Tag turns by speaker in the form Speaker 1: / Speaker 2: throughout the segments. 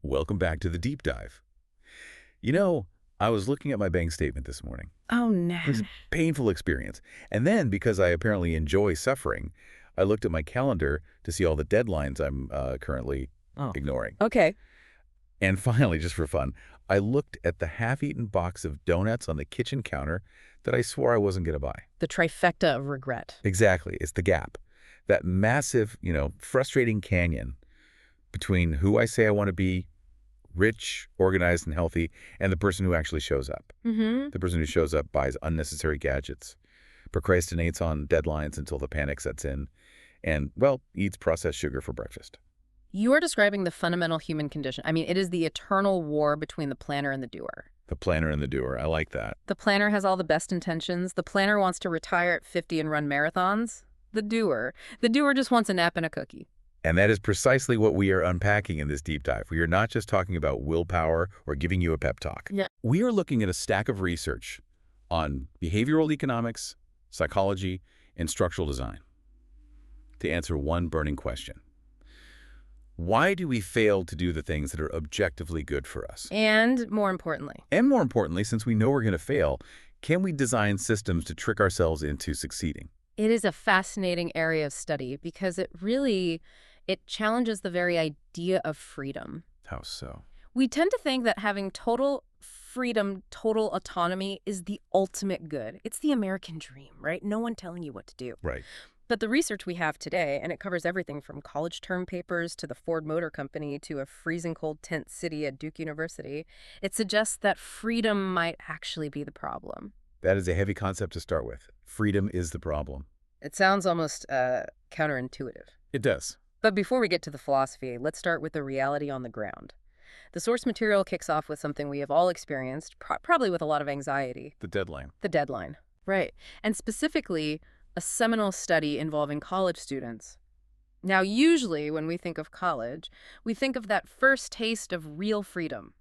Speaker 1: Welcome back to the deep dive. You know, I was looking at my bank statement this morning.
Speaker 2: Oh, no.
Speaker 1: It was a painful experience. And then, because I apparently enjoy suffering, I looked at my calendar to see all the deadlines I'm currently
Speaker 2: Oh.
Speaker 1: ignoring.
Speaker 2: Okay.
Speaker 1: And finally, just for fun, I looked at the half-eaten box of donuts on the kitchen counter that I swore I wasn't going to buy.
Speaker 2: The trifecta of regret.
Speaker 1: Exactly. It's the gap. That massive, frustrating canyon between who I say I want to be, rich, organized, and healthy, and the person who actually shows up.
Speaker 2: Mm-hmm.
Speaker 1: The person who shows up buys unnecessary gadgets, procrastinates on deadlines until the panic sets in, and, well, eats processed sugar for breakfast.
Speaker 2: You are describing the fundamental human condition. I mean, it is the eternal war between the planner and the doer.
Speaker 1: The planner and the doer. I like that.
Speaker 2: The planner has all the best intentions. The planner wants to retire at 50 and run marathons. The doer just wants a nap and a cookie.
Speaker 1: And that is precisely what we are unpacking in this deep dive. We are not just talking about willpower or giving you a pep talk.
Speaker 2: Yeah.
Speaker 1: We are looking at a stack of research on behavioral economics, psychology, and structural design to answer one burning question. Why do we fail to do the things that are objectively good for us?
Speaker 2: And more importantly,
Speaker 1: Since we know we're going to fail, can we design systems to trick ourselves into succeeding?
Speaker 2: it is a fascinating area of study because it challenges the very idea of freedom.
Speaker 1: How so?
Speaker 2: We tend to think that having total freedom, total autonomy is the ultimate good. It's the American dream, right? No one telling you what to do.
Speaker 1: Right.
Speaker 2: But the research we have today, and it covers everything from college term papers to the Ford Motor Company to a freezing cold tent city at Duke University, it suggests that freedom might actually be the problem.
Speaker 1: That is a heavy concept to start with. Freedom is the problem.
Speaker 2: It sounds almost counterintuitive.
Speaker 1: It does.
Speaker 2: But before we get to the philosophy, let's start with the reality on the ground. The source material kicks off with something we have all experienced, probably with a lot of anxiety.
Speaker 1: The deadline.
Speaker 2: The deadline. Right. And specifically, a seminal study involving college students. Now, usually when we think of college, we think of that first taste of real freedom.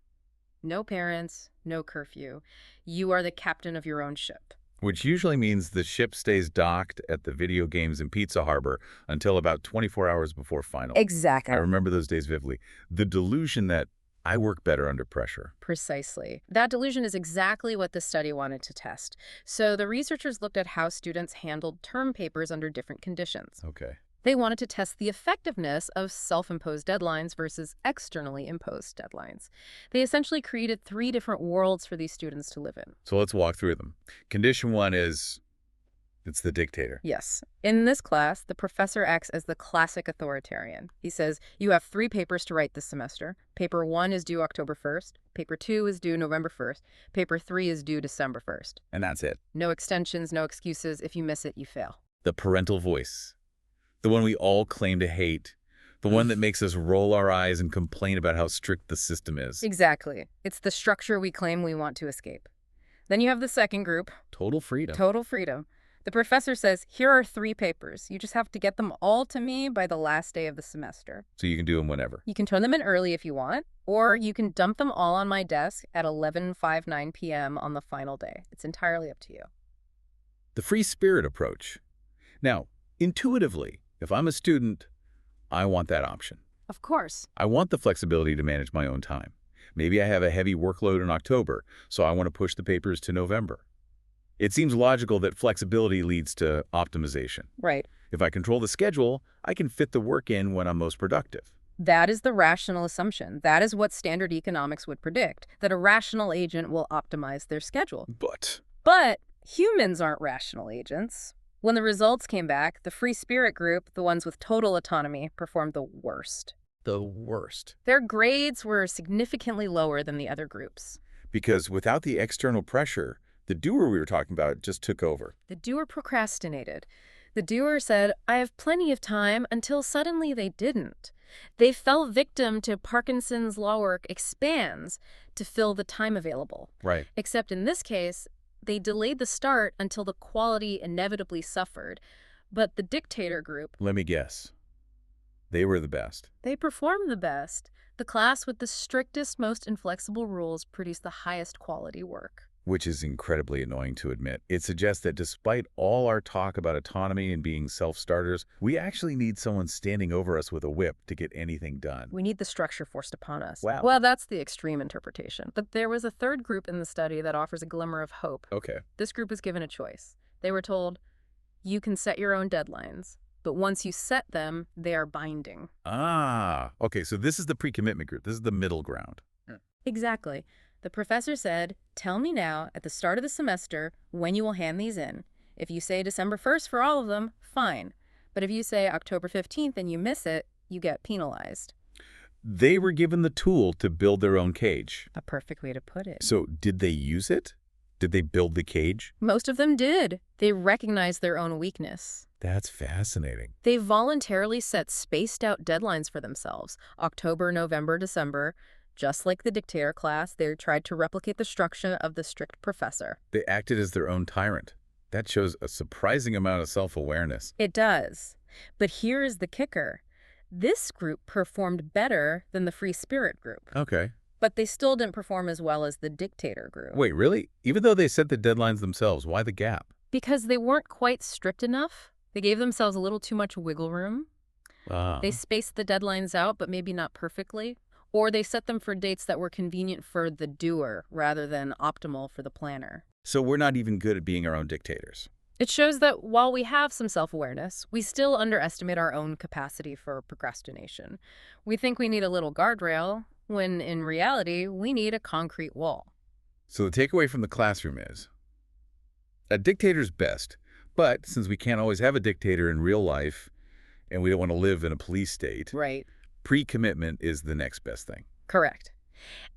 Speaker 2: No parents, no curfew. You are the captain of your own ship.
Speaker 1: Which usually means the ship stays docked at the video games in Pizza Harbor until about 24 hours before final.
Speaker 2: Exactly.
Speaker 1: I remember those days vividly. The delusion that I work better under pressure.
Speaker 2: Precisely. That delusion is exactly what the study wanted to test. So the researchers looked at how students handled term papers under different conditions.
Speaker 1: Okay.
Speaker 2: They wanted to test the effectiveness of self-imposed deadlines versus externally imposed deadlines. They essentially created 3 different worlds for these students to live in.
Speaker 1: So let's walk through them. Condition 1 is, it's the dictator.
Speaker 2: Yes. In this class, the professor acts as the classic authoritarian. He says, you have 3 papers to write this semester. Paper 1 is due October 1st. Paper 2 is due November 1st. Paper 3 is due December 1st.
Speaker 1: And that's it.
Speaker 2: No extensions, no excuses. If you miss it, you fail.
Speaker 1: The parental voice. The one we all claim to hate. The one that makes us roll our eyes and complain about how strict the system is.
Speaker 2: Exactly. It's the structure we claim we want to escape. Then you have the second group.
Speaker 1: Total freedom.
Speaker 2: Total freedom. The professor says, here are 3 papers. You just have to get them all to me by the last day of the semester.
Speaker 1: So you can do them whenever.
Speaker 2: You can turn them in early if you want, or you can dump them all on my desk at 11:59 p.m. on the final day. It's entirely up to you.
Speaker 1: The free spirit approach. Now, intuitively, if I'm a student, I want that option.
Speaker 2: Of course.
Speaker 1: I want the flexibility to manage my own time. Maybe I have a heavy workload in October, so I want to push the papers to November. It seems logical that flexibility leads to optimization.
Speaker 2: Right.
Speaker 1: If I control the schedule, I can fit the work in when I'm most productive.
Speaker 2: That is the rational assumption. That is what standard economics would predict, that a rational agent will optimize their schedule. But humans aren't rational agents. When the results came back, the free spirit group, the ones with total autonomy, performed the worst.
Speaker 1: The worst.
Speaker 2: Their grades were significantly lower than the other groups.
Speaker 1: Because without the external pressure, the doer we were talking about just took over.
Speaker 2: The doer procrastinated. The doer said, I have plenty of time, until suddenly they didn't. They fell victim to Parkinson's law work expands to fill the time available.
Speaker 1: Right.
Speaker 2: Except in this case, they delayed the start until the quality inevitably suffered. But the dictator group...
Speaker 1: Let me guess. They were the best.
Speaker 2: They performed the best. The class with the strictest, most inflexible rules produced the highest quality work.
Speaker 1: which is incredibly annoying to admit. It suggests that despite all our talk about autonomy and being self-starters, we actually need someone standing over us with a whip to get anything done.
Speaker 2: We need the structure forced upon us.
Speaker 1: Wow.
Speaker 2: Well, that's the extreme interpretation. But there was a third group in the study that offers a glimmer of hope.
Speaker 1: Okay.
Speaker 2: This group was given a choice. They were told, you can set your own deadlines, but once you set them, they are binding.
Speaker 1: Ah, okay, so this is the pre-commitment group. This is the middle ground.
Speaker 2: Exactly. The professor said, tell me now, at the start of the semester, when you will hand these in. If you say December 1st for all of them, fine. But if you say October 15th and you miss it, you get penalized.
Speaker 1: They were given the tool to build their own cage.
Speaker 2: A perfect way to put it.
Speaker 1: So did they use it? Did they build the cage?
Speaker 2: Most of them did. They recognized their own weakness.
Speaker 1: That's fascinating.
Speaker 2: They voluntarily set spaced-out deadlines for themselves. October, November, December. Just like the dictator class, they tried to replicate the structure of the strict professor.
Speaker 1: They acted as their own tyrant. That shows a surprising amount of self-awareness.
Speaker 2: It does. But here is the kicker. This group performed better than the free spirit group.
Speaker 1: Okay.
Speaker 2: But they still didn't perform as well as the dictator group.
Speaker 1: Wait, really? Even though they set the deadlines themselves, why the gap?
Speaker 2: Because they weren't quite strict enough. They gave themselves a little too much wiggle room. They spaced the deadlines out, but maybe not perfectly. Or they set them for dates that were convenient for the doer rather than optimal for the planner.
Speaker 1: So we're not even good at being our own dictators.
Speaker 2: It shows that while we have some self-awareness, we still underestimate our own capacity for procrastination. We think we need a little guardrail, when in reality, we need a concrete wall.
Speaker 1: So the takeaway from the classroom is, a dictator's best, but since we can't always have a dictator in real life, and we don't want to live in a police state,
Speaker 2: Right.
Speaker 1: pre-commitment is the next best thing.
Speaker 2: Correct.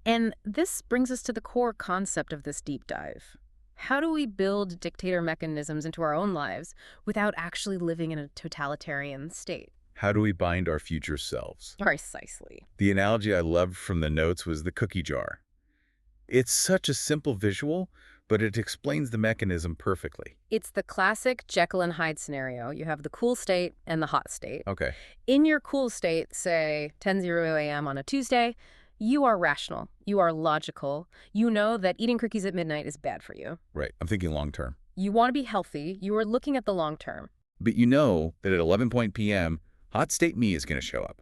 Speaker 2: And this brings us to the core concept of this deep dive. How do we build dictator mechanisms into our own lives without actually living in a totalitarian state?
Speaker 1: How do we bind our future selves?
Speaker 2: Precisely.
Speaker 1: The analogy I loved from the notes was the cookie jar. It's such a simple visual, but it explains the mechanism perfectly.
Speaker 2: It's the classic Jekyll and Hyde scenario. You have the cool state and the hot state.
Speaker 1: Okay.
Speaker 2: In your cool state, say 10:00 a.m. on a Tuesday, you are rational. You are logical. You know that eating cookies at midnight is bad for you.
Speaker 1: Right. I'm thinking long term.
Speaker 2: You want to be healthy. You are looking at the long term.
Speaker 1: But you know that at 11 p.m., hot state me is going to show up.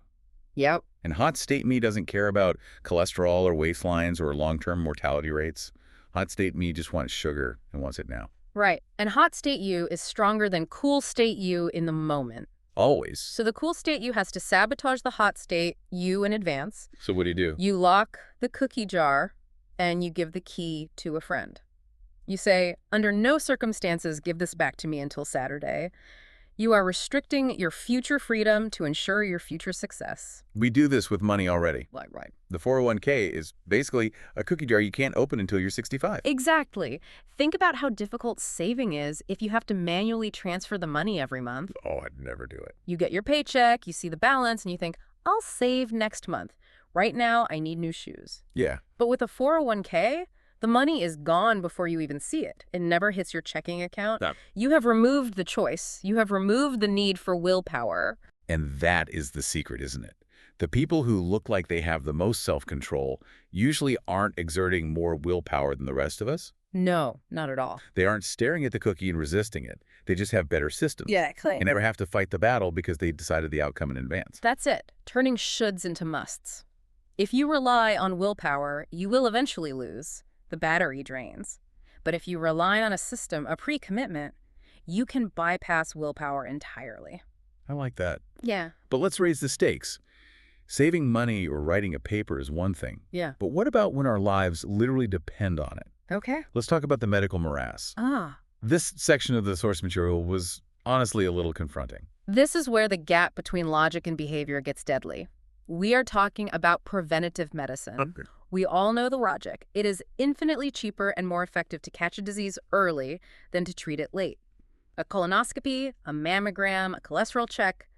Speaker 2: Yep.
Speaker 1: And hot state me doesn't care about cholesterol or waistlines or long-term mortality rates. Hot state me just wants sugar and wants it now.
Speaker 2: Right. And hot state you is stronger than cool state you in the moment.
Speaker 1: Always.
Speaker 2: So the cool state you has to sabotage the hot state you in advance.
Speaker 1: So what do?
Speaker 2: You lock the cookie jar and you give the key to a friend. You say, under no circumstances give this back to me until Saturday. You are restricting your future freedom to ensure your future success.
Speaker 1: We do this with money already.
Speaker 2: Right.
Speaker 1: The 401k is basically a cookie jar you can't open until you're 65.
Speaker 2: Exactly. Think about how difficult saving is if you have to manually transfer the money every month.
Speaker 1: Oh, I'd never do it.
Speaker 2: You get your paycheck, you see the balance, and you think, I'll save next month. Right now, I need new shoes.
Speaker 1: Yeah.
Speaker 2: But with a 401k, the money is gone before you even see it. It never hits your checking account.
Speaker 1: No.
Speaker 2: You have removed the choice. You have removed the need for willpower.
Speaker 1: And that is the secret, isn't it? The people who look like they have the most self-control usually aren't exerting more willpower than the rest of us.
Speaker 2: No, not at all.
Speaker 1: They aren't staring at the cookie and resisting it. They just have better systems.
Speaker 2: Yeah, claim.
Speaker 1: And never have to fight the battle because they decided the outcome in advance.
Speaker 2: That's it. Turning shoulds into musts. If you rely on willpower, you will eventually lose. The battery drains. But if you rely on a system, a pre-commitment, you can bypass willpower entirely.
Speaker 1: I like that.
Speaker 2: Yeah.
Speaker 1: But let's raise the stakes. Saving money or writing a paper is one thing.
Speaker 2: Yeah.
Speaker 1: But what about when our lives literally depend on it?
Speaker 2: Okay.
Speaker 1: Let's talk about the medical morass.
Speaker 2: Ah.
Speaker 1: This section of the source material was honestly a little confronting.
Speaker 2: This is where the gap between logic and behavior gets deadly. We are talking about preventative medicine.
Speaker 1: Okay.
Speaker 2: We all know the logic. It is infinitely cheaper and more effective to catch a disease early than to treat it late. A colonoscopy, a mammogram, a cholesterol check,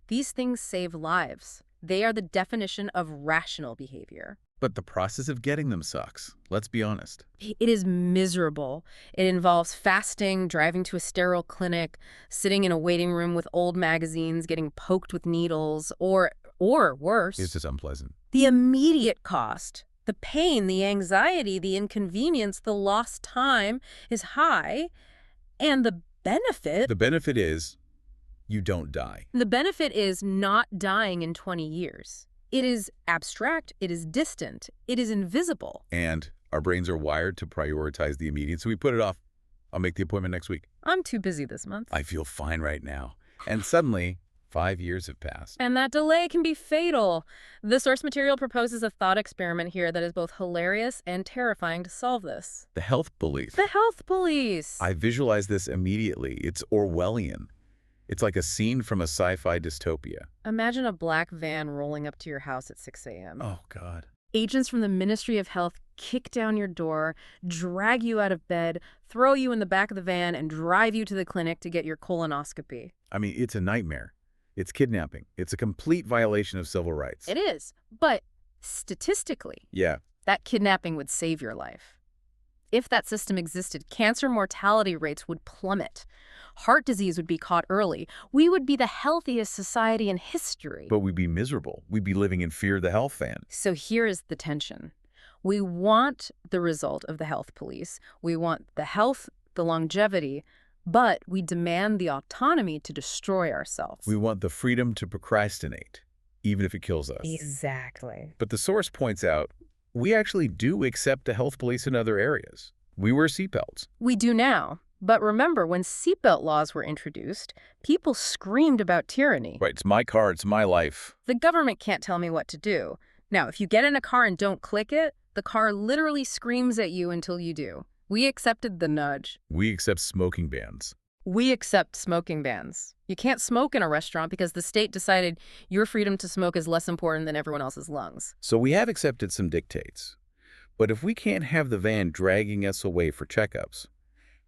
Speaker 2: these things save lives. They are the definition of rational behavior.
Speaker 1: But the process of getting them sucks. Let's be honest.
Speaker 2: It is miserable. It involves fasting, driving to a sterile clinic, sitting in a waiting room with old magazines, getting poked with needles, or worse.
Speaker 1: It's just unpleasant.
Speaker 2: The immediate cost, The pain, the anxiety, the inconvenience, the lost time is high, and the benefit...
Speaker 1: The benefit is you don't die.
Speaker 2: The benefit is not dying in 20 years. It is abstract, it is distant, it is invisible.
Speaker 1: And our brains are wired to prioritize the immediate, so we put it off. I'll make the appointment next week.
Speaker 2: I'm too busy this month.
Speaker 1: I feel fine right now. And suddenly, 5 years have passed.
Speaker 2: And that delay can be fatal. The source material proposes a thought experiment here that is both hilarious and terrifying to solve this.
Speaker 1: The health police.
Speaker 2: The health police.
Speaker 1: I visualize this immediately. It's Orwellian. It's like a scene from a sci-fi dystopia.
Speaker 2: Imagine a black van rolling up to your house at 6 a.m.
Speaker 1: Oh, God.
Speaker 2: Agents from the Ministry of Health kick down your door, drag you out of bed, throw you in the back of the van, and drive you to the clinic to get your colonoscopy.
Speaker 1: I mean, it's a nightmare. It's kidnapping. It's a complete violation of civil rights.
Speaker 2: It is. But statistically,
Speaker 1: Yeah.
Speaker 2: that kidnapping would save your life. If that system existed, cancer mortality rates would plummet. Heart disease would be caught early. We would be the healthiest society in history.
Speaker 1: But we'd be miserable. We'd be living in fear of the health van.
Speaker 2: So here is the tension. We want the result of the health police. We want the health, the longevity, but we demand the autonomy to destroy ourselves.
Speaker 1: We want the freedom to procrastinate, even if it kills us.
Speaker 2: Exactly.
Speaker 1: But the source points out, we actually do accept the health police in other areas. We wear seatbelts.
Speaker 2: We do now. But remember, when seatbelt laws were introduced, people screamed about tyranny.
Speaker 1: Right, it's my car, it's my life.
Speaker 2: The government can't tell me what to do. Now, if you get in a car and don't click it, the car literally screams at you until you do. We accepted the nudge.
Speaker 1: We accept smoking bans.
Speaker 2: We accept smoking bans. You can't smoke in a restaurant because the state decided your freedom to smoke is less important than everyone else's lungs.
Speaker 1: So we have accepted some dictates. But if we can't have the van dragging us away for checkups,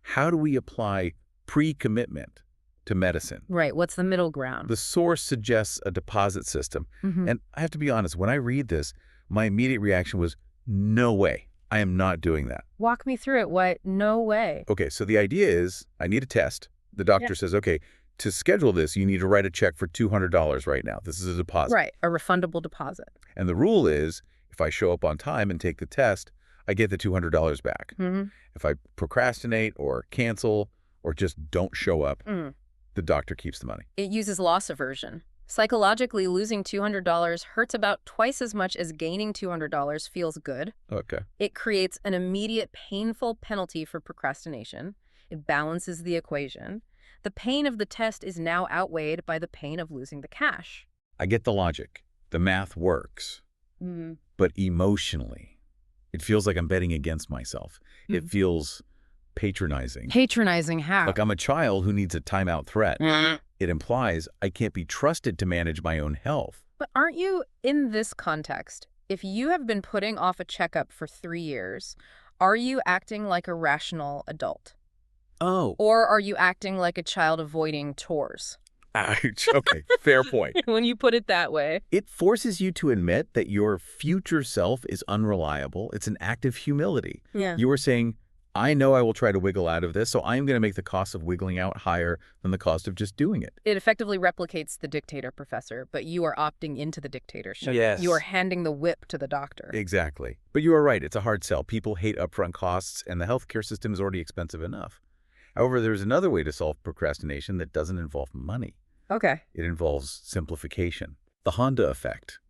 Speaker 1: how do we apply pre-commitment to medicine?
Speaker 2: Right, what's the middle ground?
Speaker 1: The source suggests a deposit system. And I have to be honest, when I read this, my immediate reaction was, no way. I am not doing that.
Speaker 2: Walk me through it. What? No way.
Speaker 1: Okay, so the idea is I need a test. The doctor says, okay, to schedule this, you need to write a check for $200 right now. This is a deposit.
Speaker 2: Right, a refundable deposit.
Speaker 1: And the rule is if I show up on time and take the test, I get the $200 back. If I procrastinate or cancel or just don't show up, the doctor keeps the money.
Speaker 2: It uses loss aversion. Psychologically, losing $200 hurts about twice as much as gaining $200 feels good.
Speaker 1: Okay.
Speaker 2: It creates an immediate painful penalty for procrastination. It balances the equation. The pain of the test is now outweighed by the pain of losing the cash.
Speaker 1: I get the logic. The math works. But emotionally, it feels like I'm betting against myself. It feels patronizing.
Speaker 2: Patronizing how?
Speaker 1: Like I'm a child who needs a timeout threat. It implies I can't be trusted to manage my own health.
Speaker 2: But aren't you, in this context, if you have been putting off a checkup for 3 years, are you acting like a rational adult?
Speaker 1: Oh.
Speaker 2: Or are you acting like a child avoiding chores?
Speaker 1: Ouch. Okay, fair point.
Speaker 2: When you put it that way.
Speaker 1: It forces you to admit that your future self is unreliable. It's an act of humility.
Speaker 2: Yeah.
Speaker 1: You are saying, I know I will try to wiggle out of this, so I'm going to make the cost of wiggling out higher than the cost of just doing it.
Speaker 2: It effectively replicates the dictator, Professor, but you are opting into the dictatorship.
Speaker 1: Yes.
Speaker 2: You are handing the whip to the doctor.
Speaker 1: Exactly. But you are right. It's a hard sell. People hate upfront costs, and the healthcare system is already expensive enough. However, there's another way to solve procrastination that doesn't involve money.
Speaker 2: Okay.
Speaker 1: It involves simplification. The Honda effect.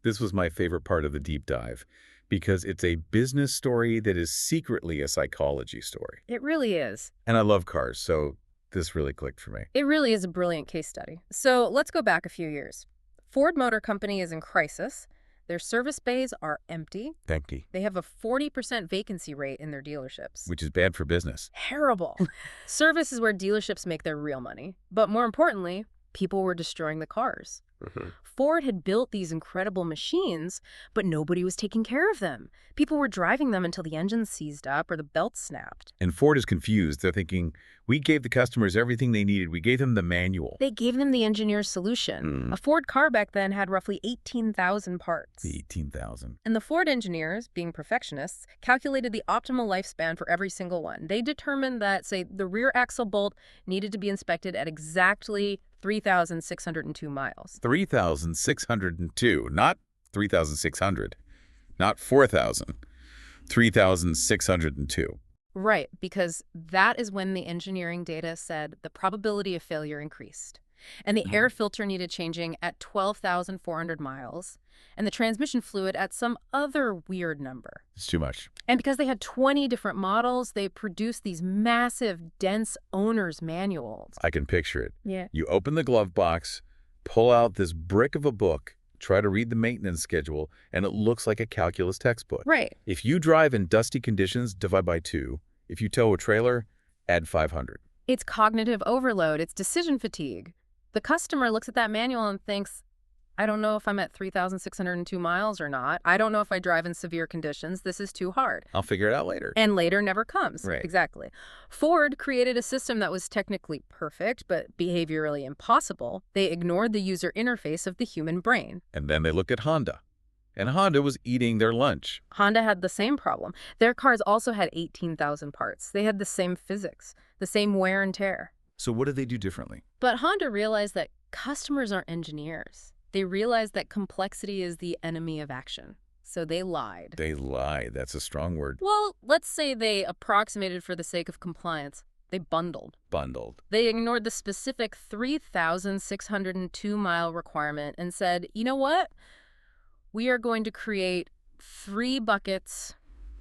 Speaker 1: This was my favorite part of the deep dive because it's a business story that is secretly a psychology story.
Speaker 2: It really is.
Speaker 1: And I love cars, so this really clicked for me.
Speaker 2: It really is a brilliant case study. So let's go back a few years. Ford Motor Company is in crisis. Their service bays are empty.
Speaker 1: Empty.
Speaker 2: They have a 40% vacancy rate in their dealerships.
Speaker 1: Which is bad for business.
Speaker 2: Terrible. Service is where dealerships make their real money. But more importantly, people were destroying the cars. Ford had built these incredible machines, but nobody was taking care of them. People were driving them until the engine seized up or the belt snapped.
Speaker 1: And Ford is confused. They're thinking, we gave the customers everything they needed. We gave them the manual.
Speaker 2: They gave them the engineer's solution. A Ford car back then had roughly 18,000 parts.
Speaker 1: 18,000.
Speaker 2: And the Ford engineers, being perfectionists, calculated the optimal lifespan for every single one. They determined that, say, the rear axle bolt needed to be inspected at exactly 3,602 miles.
Speaker 1: 3,602, not 3,600. Not 4,000, 3,602.
Speaker 2: Right, because that is when the engineering data said the probability of failure increased. And the air filter needed changing at 12,400 miles, and the transmission fluid at some other weird number.
Speaker 1: It's too much.
Speaker 2: And because they had 20 different models, they produced these massive, dense owner's manuals.
Speaker 1: I can picture it.
Speaker 2: Yeah.
Speaker 1: You open the glove box, pull out this brick of a book, try to read the maintenance schedule, and it looks like a calculus textbook.
Speaker 2: Right.
Speaker 1: If you drive in dusty conditions, divide by 2. If you tow a trailer, add 500.
Speaker 2: It's cognitive overload. It's decision fatigue. The customer looks at that manual and thinks, I don't know if I'm at 3,602 miles or not. I don't know if I drive in severe conditions. This is too hard.
Speaker 1: I'll figure it out later.
Speaker 2: And later never comes.
Speaker 1: Right.
Speaker 2: Exactly. Ford created a system that was technically perfect, but behaviorally impossible. They ignored the user interface of the human brain.
Speaker 1: And then they looked at Honda. And Honda was eating their lunch.
Speaker 2: Honda had the same problem. Their cars also had 18,000 parts. They had the same physics, the same wear and tear.
Speaker 1: So what did they do differently?
Speaker 2: But Honda realized that customers aren't engineers. They realized that complexity is the enemy of action. So they lied.
Speaker 1: They lied. That's a strong word.
Speaker 2: Well, let's say they approximated for the sake of compliance. They bundled.
Speaker 1: Bundled.
Speaker 2: They ignored the specific 3,602-mile requirement and said, you know what? We are going to create 3 buckets,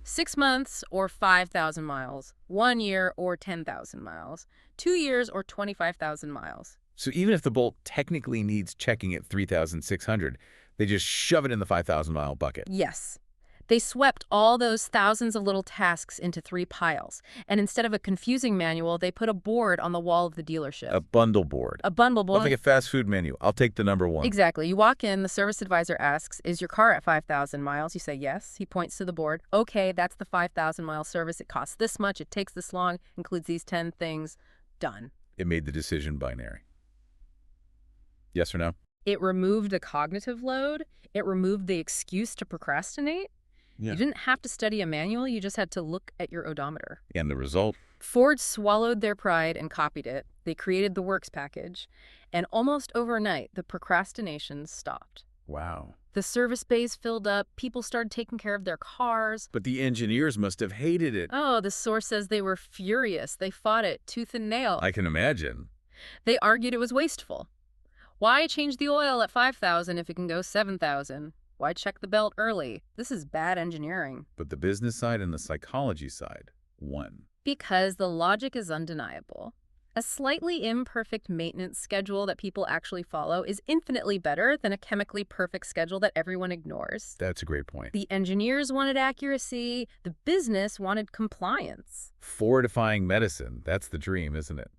Speaker 2: 6 months or 5,000 miles, 1 year or 10,000 miles, 2 years or 25,000 miles.
Speaker 1: So even if the bolt technically needs checking at 3,600, they just shove it in the 5,000-mile bucket.
Speaker 2: Yes. They swept all those thousands of little tasks into 3 piles. And instead of a confusing manual, they put a board on the wall of the dealership.
Speaker 1: A bundle board.
Speaker 2: A bundle board.
Speaker 1: Like a fast food menu. I'll take the number 1.
Speaker 2: Exactly. You walk in, the service advisor asks, is your car at 5,000 miles? You say yes. He points to the board. Okay, that's the 5,000-mile service. It costs this much. It takes this long. Includes these 10 things. Done.
Speaker 1: It made the decision binary. Yes or no?
Speaker 2: It removed the cognitive load. It removed the excuse to procrastinate.
Speaker 1: Yeah.
Speaker 2: You didn't have to study a manual. You just had to look at your odometer.
Speaker 1: And the result?
Speaker 2: Ford swallowed their pride and copied it. They created the Works package. And almost overnight, the procrastination stopped.
Speaker 1: Wow.
Speaker 2: The service bays filled up. People started taking care of their cars.
Speaker 1: But the engineers must have hated it.
Speaker 2: Oh, the source says they were furious. They fought it tooth and nail.
Speaker 1: I can imagine.
Speaker 2: They argued it was wasteful. Why change the oil at 5,000 if it can go 7,000? Why check the belt early? This is bad engineering.
Speaker 1: But the business side and the psychology side won.
Speaker 2: Because the logic is undeniable. A slightly imperfect maintenance schedule that people actually follow is infinitely better than a chemically perfect schedule that everyone ignores.
Speaker 1: That's a great point.
Speaker 2: The engineers wanted accuracy. The business wanted compliance.
Speaker 1: Fortifying medicine. That's the dream, isn't it?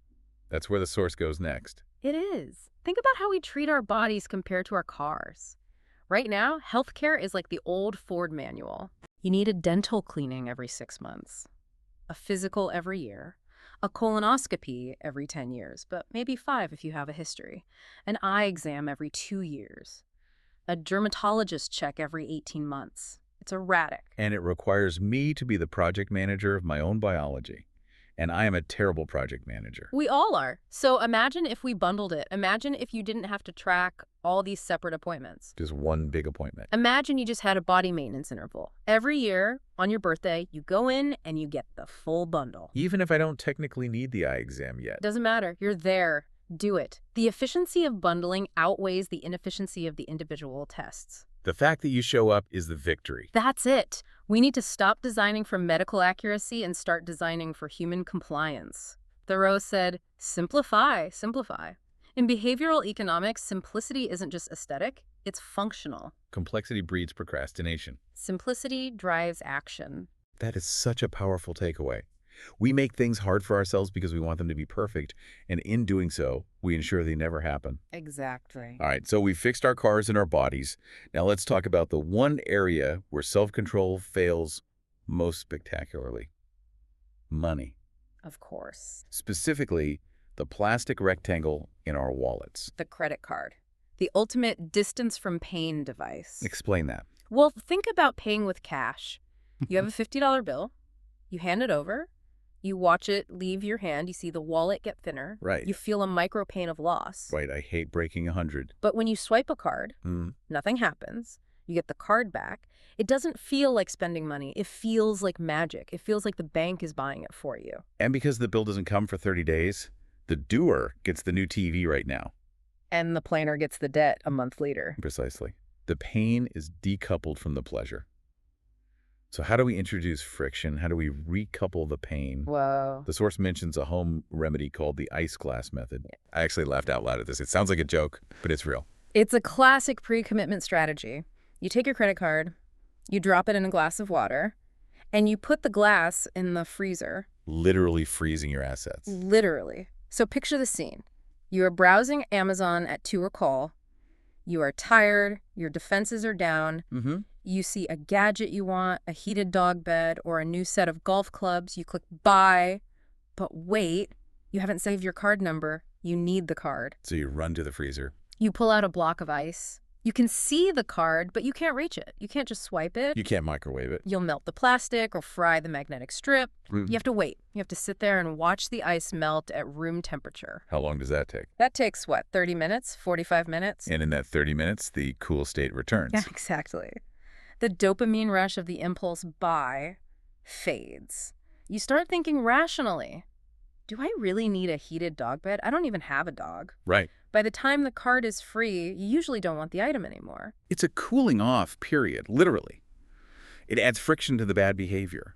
Speaker 1: That's where the source goes next.
Speaker 2: It is. Think about how we treat our bodies compared to our cars. Right now, healthcare is like the old Ford manual. You need a dental cleaning every 6 months, a physical every year, a colonoscopy every 10 years, but maybe 5 if you have a history, an eye exam every 2 years, a dermatologist check every 18 months. It's erratic.
Speaker 1: And it requires me to be the project manager of my own biology. And I am a terrible project manager.
Speaker 2: We all are. So imagine if we bundled it. Imagine if you didn't have to track all these separate appointments.
Speaker 1: Just one big appointment.
Speaker 2: Imagine you just had a body maintenance interval. Every year, on your birthday, you go in and you get the full bundle.
Speaker 1: Even if I don't technically need the eye exam yet.
Speaker 2: Doesn't matter. You're there. Do it. The efficiency of bundling outweighs the inefficiency of the individual tests.
Speaker 1: The fact that you show up is the victory.
Speaker 2: That's it. We need to stop designing for medical accuracy and start designing for human compliance. Thoreau said, simplify, simplify. In behavioral economics, simplicity isn't just aesthetic, it's functional.
Speaker 1: Complexity breeds procrastination.
Speaker 2: Simplicity drives action.
Speaker 1: That is such a powerful takeaway. We make things hard for ourselves because we want them to be perfect, and in doing so, we ensure they never happen.
Speaker 2: Exactly.
Speaker 1: All right, so we fixed our cars and our bodies. Now let's talk about the one area where self-control fails most spectacularly. Money.
Speaker 2: Of course.
Speaker 1: Specifically, the plastic rectangle in our wallets.
Speaker 2: The credit card. The ultimate distance from pain device.
Speaker 1: Explain that.
Speaker 2: Well, think about paying with cash. You have a $50 bill. You hand it over. You watch it leave your hand. You see the wallet get thinner.
Speaker 1: Right.
Speaker 2: You feel a micro pain of loss.
Speaker 1: Right, I hate breaking 100.
Speaker 2: But when you swipe a card,
Speaker 1: Mm.
Speaker 2: nothing happens. you get the card back, it doesn't feel like spending money. It feels like magic. It feels like the bank is buying it for you.
Speaker 1: And because the bill doesn't come for 30 days, the doer gets the new TV right now.
Speaker 2: And the planner gets the debt a month later.
Speaker 1: Precisely. The pain is decoupled from the pleasure. So how do we introduce friction? How do we recouple the pain?
Speaker 2: Whoa.
Speaker 1: The source mentions a home remedy called the ice glass method. I actually laughed out loud at this. It sounds like a joke, but it's real.
Speaker 2: It's a classic pre-commitment strategy. You take your credit card, you drop it in a glass of water, and you put the glass in the freezer.
Speaker 1: Literally freezing your assets.
Speaker 2: Literally. So picture the scene. You are browsing Amazon at 2 or call. You are tired. Your defenses are down. You see a gadget you want, a heated dog bed, or a new set of golf clubs. You click buy. But wait, you haven't saved your card number. You need the card.
Speaker 1: So you run to the freezer.
Speaker 2: You pull out a block of ice. You can see the card, but you can't reach it. You can't just swipe it.
Speaker 1: You can't microwave it.
Speaker 2: You'll melt the plastic or fry the magnetic strip. You have to wait. You have to sit there and watch the ice melt at room temperature.
Speaker 1: How long does that take?
Speaker 2: That takes, what, 30 minutes, 45 minutes?
Speaker 1: And in that 30 minutes, the cool state returns.
Speaker 2: Yeah, exactly. The dopamine rush of the impulse buy fades. You start thinking rationally. Do I really need a heated dog bed? I don't even have a dog.
Speaker 1: Right.
Speaker 2: By the time the card is free, you usually don't want the item anymore.
Speaker 1: It's a cooling off period, literally. It adds friction to the bad behavior.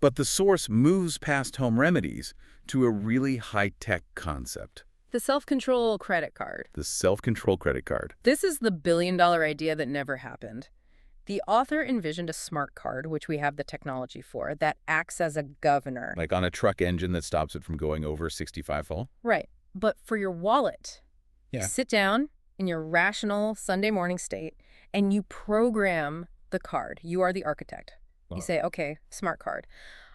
Speaker 1: But the source moves past home remedies to a really high-tech concept.
Speaker 2: The self-control credit card.
Speaker 1: The self-control credit card.
Speaker 2: This is the billion-dollar idea that never happened. The author envisioned a smart card, which we have the technology for, that acts as a governor.
Speaker 1: Like on a truck engine that stops it from going over 65 full?
Speaker 2: Right. But for your wallet.
Speaker 1: Yeah.
Speaker 2: You sit down in your rational Sunday morning state and you program the card. You are the architect.
Speaker 1: Wow.
Speaker 2: You say, okay, smart card.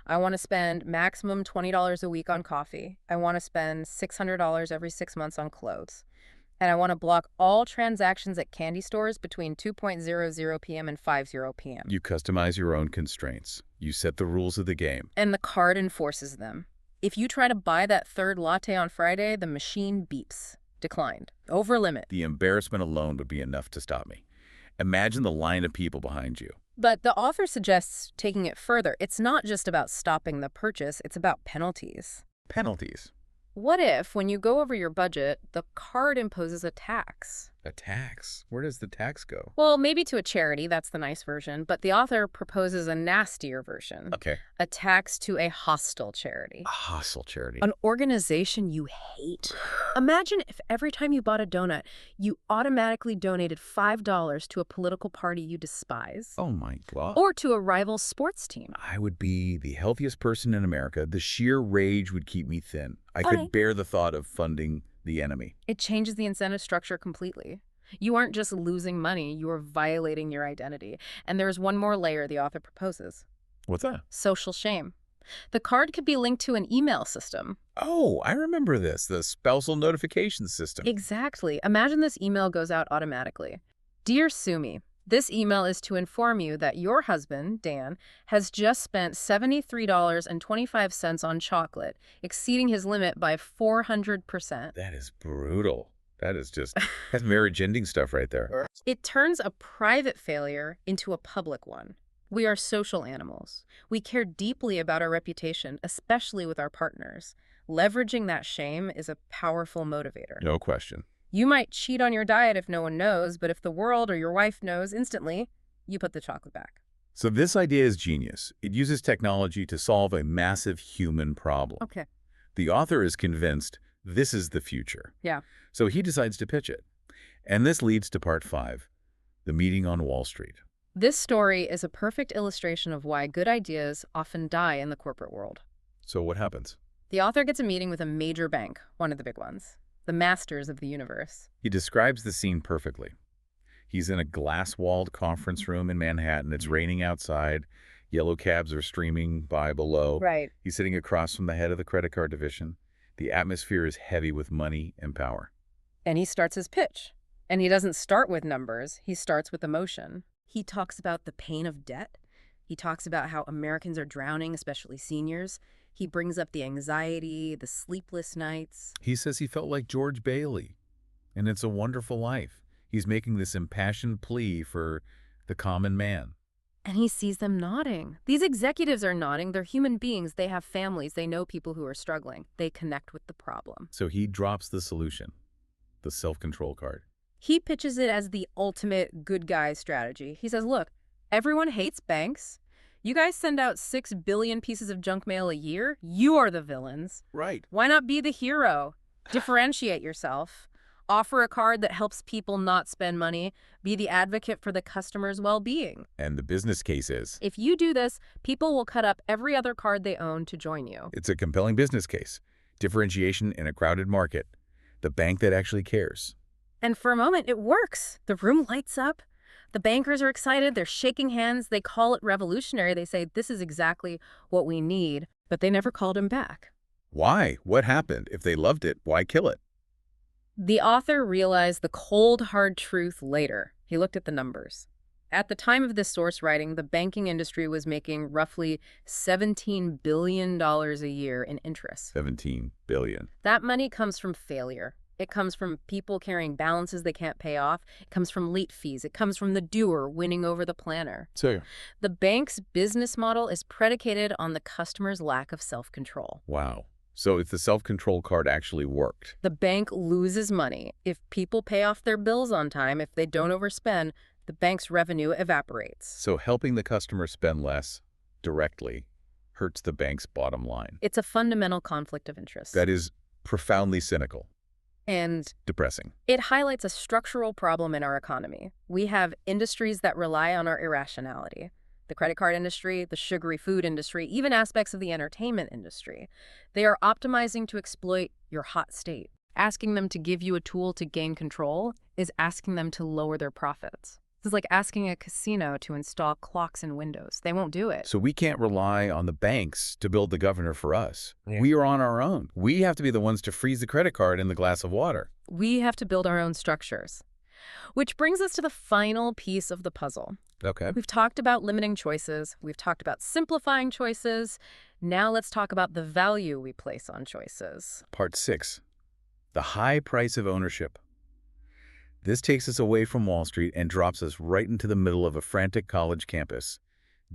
Speaker 2: I want to spend maximum $20 a week on coffee. I want to spend $600 every 6 months on clothes. And I want to block all transactions at candy stores between 2:00 p.m. and 5:00 p.m.
Speaker 1: You customize your own constraints. You set the rules of the game.
Speaker 2: And the card enforces them. If you try to buy that third latte on Friday, the machine beeps. Declined. Over limit.
Speaker 1: The embarrassment alone would be enough to stop me. Imagine the line of people behind you.
Speaker 2: But the author suggests taking it further. It's not just about stopping the purchase, it's about penalties.
Speaker 1: Penalties.
Speaker 2: What if, when you go over your budget, the card imposes a tax?
Speaker 1: A tax? Where does the tax go?
Speaker 2: Well, maybe to a charity, that's the nice version, but the author proposes a nastier version.
Speaker 1: Okay.
Speaker 2: A tax to a hostile charity.
Speaker 1: A hostile charity.
Speaker 2: An organization you hate. Imagine if every time you bought a donut, you automatically donated $5 to a political party you despise.
Speaker 1: Oh my God.
Speaker 2: Or to a rival sports team.
Speaker 1: I would be the healthiest person in America. The sheer rage would keep me thin. I
Speaker 2: Okay.
Speaker 1: could bear the thought of funding the enemy.
Speaker 2: It changes the incentive structure completely. You aren't just losing money, you are violating your identity. And there's one more layer the author proposes.
Speaker 1: What's that?
Speaker 2: Social shame. The card could be linked to an email system.
Speaker 1: Oh, I remember this. The spousal notification system.
Speaker 2: Exactly. Imagine this email goes out automatically. Dear Sumi, this email is to inform you that your husband, Dan, has just spent $73.25 on chocolate, exceeding his limit by 400%.
Speaker 1: That is brutal. That is just, that's marriage-ending stuff right there.
Speaker 2: It turns a private failure into a public one. We are social animals. We care deeply about our reputation, especially with our partners. Leveraging that shame is a powerful motivator.
Speaker 1: No question.
Speaker 2: You might cheat on your diet if no one knows, but if the world or your wife knows instantly, you put the chocolate back.
Speaker 1: So this idea is genius. It uses technology to solve a massive human problem.
Speaker 2: Okay.
Speaker 1: The author is convinced this is the future.
Speaker 2: Yeah.
Speaker 1: So he decides to pitch it. And this leads to part 5, the meeting on Wall Street.
Speaker 2: This story is a perfect illustration of why good ideas often die in the corporate world.
Speaker 1: So what happens?
Speaker 2: The author gets a meeting with a major bank, one of the big ones, the masters of the universe.
Speaker 1: He describes the scene perfectly. He's in a glass-walled conference room in Manhattan. It's raining outside. Yellow cabs are streaming by below.
Speaker 2: Right.
Speaker 1: He's sitting across from the head of the credit card division. The atmosphere is heavy with money and power.
Speaker 2: And he starts his pitch. And he doesn't start with numbers. He starts with emotion. He talks about the pain of debt. He talks about how Americans are drowning, especially seniors. He brings up the anxiety, the sleepless nights.
Speaker 1: He says he felt like George Bailey, and It's a Wonderful Life. He's making this impassioned plea for the common man.
Speaker 2: And he sees them nodding. These executives are nodding. They're human beings. They have families. They know people who are struggling. They connect with the problem.
Speaker 1: So he drops the solution, the self-control card.
Speaker 2: He pitches it as the ultimate good guy strategy. He says, look, everyone hates banks. You guys send out 6 billion pieces of junk mail a year. You are the villains.
Speaker 1: Right.
Speaker 2: Why not be the hero? Differentiate yourself. Offer a card that helps people not spend money. Be the advocate for the customer's well-being.
Speaker 1: And the business case is?
Speaker 2: If you do this, people will cut up every other card they own to join you.
Speaker 1: It's a compelling business case. Differentiation in a crowded market. The bank that actually cares.
Speaker 2: And for a moment, it works. The room lights up. The bankers are excited. They're shaking hands. They call it revolutionary. They say, this is exactly what we need. But they never called him back.
Speaker 1: Why? What happened? If they loved it, why kill it?
Speaker 2: The author realized the cold, hard truth later. He looked at the numbers. At the time of this source writing, the banking industry was making roughly $17 billion a year in interest.
Speaker 1: 17 billion.
Speaker 2: That money comes from failure. It comes from people carrying balances they can't pay off. It comes from late fees. It comes from the doer winning over the planner.
Speaker 1: So,
Speaker 2: The bank's business model is predicated on the customer's lack of self-control.
Speaker 1: wow. So if the self-control card actually worked.
Speaker 2: The bank loses money. If people pay off their bills on time, if they don't overspend, the bank's revenue evaporates.
Speaker 1: So helping the customer spend less directly hurts the bank's bottom line.
Speaker 2: It's a fundamental conflict of interest.
Speaker 1: That is profoundly cynical.
Speaker 2: And
Speaker 1: Depressing.
Speaker 2: it highlights a structural problem in our economy. We have industries that rely on our irrationality. The credit card industry, the sugary food industry, even aspects of the entertainment industry. They are optimizing to exploit your hot state. Asking them to give you a tool to gain control is asking them to lower their profits. This is like asking a casino to install clocks and windows. They won't do it.
Speaker 1: So we can't rely on the banks to build the governor for us. Yeah. We are on our own. We have to be the ones to freeze the credit card in the glass of water.
Speaker 2: We have to build our own structures. Which brings us to the final piece of the puzzle.
Speaker 1: Okay.
Speaker 2: We've talked about limiting choices. We've talked about simplifying choices. Now let's talk about the value we place on choices.
Speaker 1: Part 6. The high price of ownership. This takes us away from Wall Street and drops us right into the middle of a frantic college campus.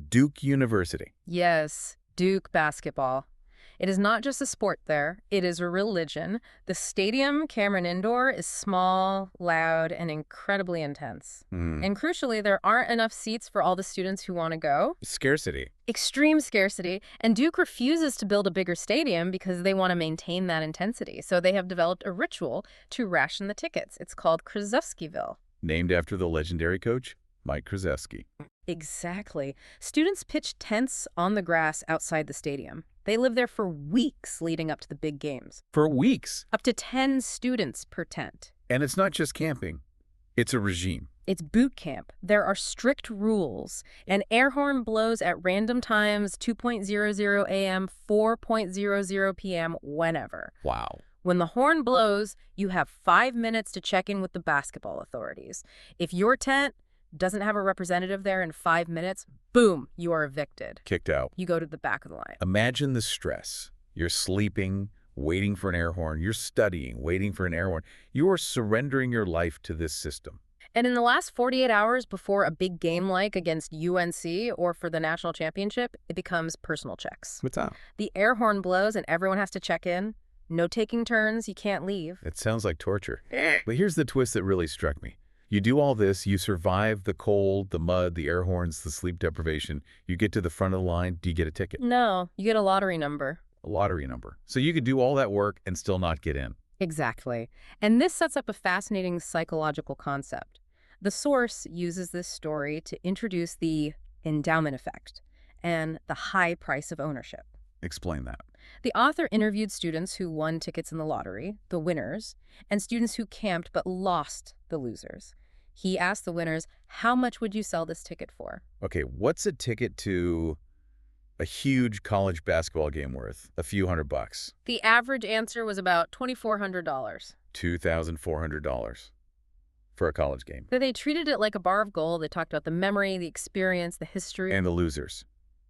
Speaker 1: Duke University.
Speaker 2: Yes, Duke basketball. It is not just a sport there. It is a religion. The stadium, Cameron Indoor, is small, loud, and incredibly intense. And crucially, there aren't enough seats for all the students who want to go.
Speaker 1: Scarcity.
Speaker 2: Extreme scarcity. And Duke refuses to build a bigger stadium because they want to maintain that intensity. So they have developed a ritual to ration the tickets. It's called Krzyzewskiville.
Speaker 1: Named after the legendary coach, Mike Krzyzewski.
Speaker 2: Exactly. Students pitch tents on the grass outside the stadium. They live there for weeks leading up to the big games.
Speaker 1: For weeks.
Speaker 2: Up to 10 students per tent.
Speaker 1: And it's not just camping. It's a regime.
Speaker 2: It's boot camp. There are strict rules. An air horn blows at random times, 2:00 a.m., 4:00 p.m., whenever.
Speaker 1: Wow.
Speaker 2: When the horn blows, you have 5 minutes to check in with the basketball authorities. If your tent doesn't have a representative there in 5 minutes, boom, you are evicted.
Speaker 1: Kicked out.
Speaker 2: You go to the back of the line.
Speaker 1: Imagine the stress. You're sleeping, waiting for an air horn. You're studying, waiting for an air horn. You are surrendering your life to this system.
Speaker 2: And in the last 48 hours before a big game like against UNC or for the national championship, it becomes personal checks.
Speaker 1: What's that?
Speaker 2: The air horn blows and everyone has to check in. No taking turns. You can't leave.
Speaker 1: It sounds like torture. But here's the twist that really struck me. You do all this, you survive the cold, the mud, the air horns, the sleep deprivation. You get to the front of the line, do you get a ticket?
Speaker 2: No, you get a lottery number.
Speaker 1: A lottery number. So you could do all that work and still not get in.
Speaker 2: Exactly. And this sets up a fascinating psychological concept. The source uses this story to introduce the endowment effect and the high price of ownership.
Speaker 1: Explain that.
Speaker 2: The author interviewed students who won tickets in the lottery, the winners, and students who camped but lost, the losers. He asked the winners, how much would you sell this ticket for?
Speaker 1: Okay, what's a ticket to a huge college basketball game worth? A few $100.
Speaker 2: The average answer was about $2,400.
Speaker 1: $2,400 for a college game.
Speaker 2: They treated it like a bar of gold. They talked about the memory, the experience, the history.
Speaker 1: And the losers.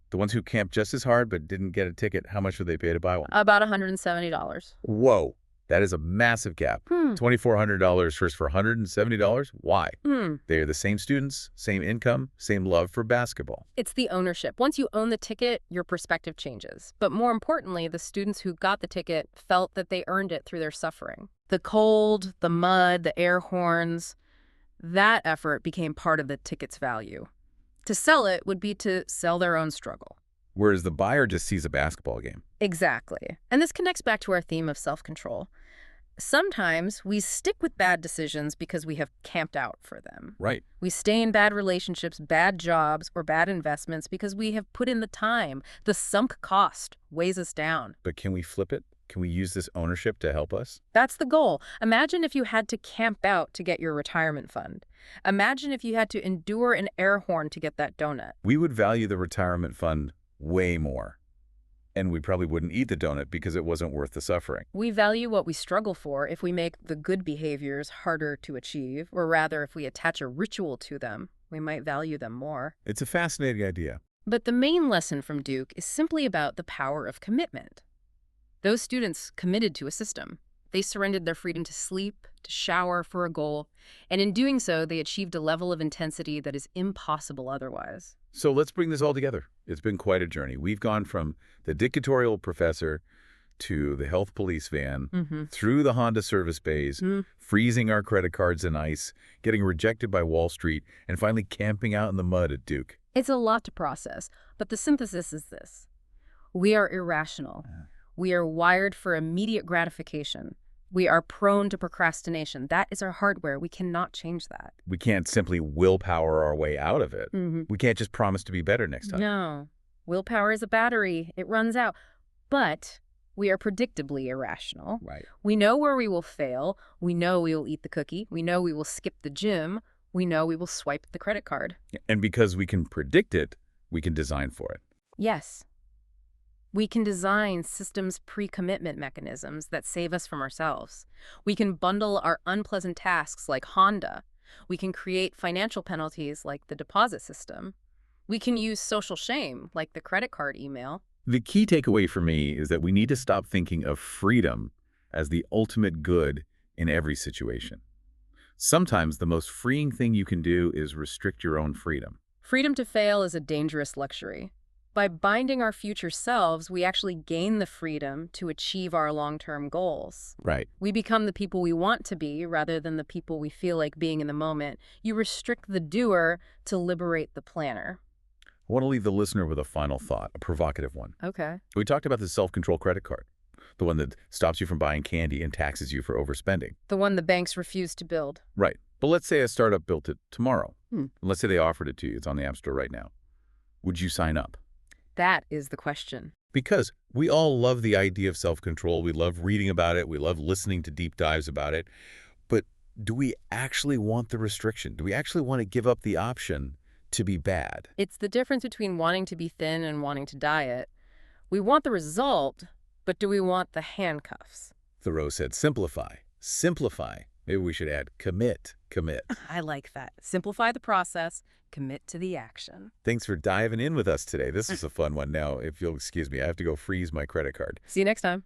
Speaker 1: The ones who camped just as hard but didn't get a ticket, how much would they pay to buy one?
Speaker 2: About $170.
Speaker 1: Whoa. That is a massive gap.
Speaker 2: Hmm.
Speaker 1: $2,400 first for $170? Why?
Speaker 2: Hmm.
Speaker 1: They are the same students, same income, same love for basketball.
Speaker 2: It's the ownership. Once you own the ticket, your perspective changes. But more importantly, the students who got the ticket felt that they earned it through their suffering. The cold, the mud, the air horns, that effort became part of the ticket's value. To sell it would be to sell their own struggle.
Speaker 1: Whereas the buyer just sees a basketball game.
Speaker 2: Exactly. And this connects back to our theme of self-control. Sometimes we stick with bad decisions because we have camped out for them.
Speaker 1: Right.
Speaker 2: We stay in bad relationships, bad jobs, or bad investments because we have put in the time. The sunk cost weighs us down.
Speaker 1: But can we flip it? Can we use this ownership to help us?
Speaker 2: That's the goal. Imagine if you had to camp out to get your retirement fund. Imagine if you had to endure an air horn to get that donut.
Speaker 1: We would value the retirement fund way more. And we probably wouldn't eat the donut because it wasn't worth the suffering.
Speaker 2: We value what we struggle for if we make the good behaviors harder to achieve, or rather, if we attach a ritual to them, we might value them more.
Speaker 1: It's a fascinating idea.
Speaker 2: But the main lesson from Duke is simply about the power of commitment. Those students committed to a system. They surrendered their freedom to sleep, to shower for a goal, and in doing so, they achieved a level of intensity that is impossible otherwise.
Speaker 1: So let's bring this all together. It's been quite a journey. We've gone from the dictatorial professor to the health police van, through the Honda service bays, freezing our credit cards in ice, getting rejected by Wall Street, and finally camping out in the mud at Duke.
Speaker 2: It's a lot to process, but the synthesis is this. We are irrational. We are wired for immediate gratification. We are prone to procrastination. That is our hardware. We cannot change that.
Speaker 1: We can't simply willpower our way out of it. We can't just promise to be better next time.
Speaker 2: No. Willpower is a battery. It runs out. But we are predictably irrational.
Speaker 1: Right.
Speaker 2: We know where we will fail. We know we will eat the cookie. We know we will skip the gym. We know we will swipe the credit card.
Speaker 1: And because we can predict it, we can design for it.
Speaker 2: Yes. We can design systems pre-commitment mechanisms that save us from ourselves. We can bundle our unpleasant tasks like Honda. We can create financial penalties like the deposit system. We can use social shame like the credit card email.
Speaker 1: The key takeaway for me is that we need to stop thinking of freedom as the ultimate good in every situation. Sometimes the most freeing thing you can do is restrict your own freedom.
Speaker 2: Freedom to fail is a dangerous luxury. By binding our future selves, we actually gain the freedom to achieve our long-term goals.
Speaker 1: Right.
Speaker 2: We become the people we want to be rather than the people we feel like being in the moment. You restrict the doer to liberate the planner.
Speaker 1: I want to leave the listener with a final thought, a provocative one.
Speaker 2: Okay.
Speaker 1: We talked about the self-control credit card, the one that stops you from buying candy and taxes you for overspending.
Speaker 2: The one the banks refuse to build.
Speaker 1: Right. But let's say a startup built it tomorrow.
Speaker 2: Hmm.
Speaker 1: Let's say they offered it to you. It's on the App Store right now. Would you sign up?
Speaker 2: That is the question.
Speaker 1: Because we all love the idea of self-control. We love reading about it. We love listening to deep dives about it. But do we actually want the restriction? Do we actually want to give up the option to be bad?
Speaker 2: It's the difference between wanting to be thin and wanting to diet. We want the result, but do we want the handcuffs?
Speaker 1: Thoreau said, simplify, simplify. Maybe we should add commit, commit.
Speaker 2: I like that. Simplify the process, commit to the action.
Speaker 1: Thanks for diving in with us today. This was a fun one. Now, if you'll excuse me, I have to go freeze my credit card.
Speaker 2: See you next time.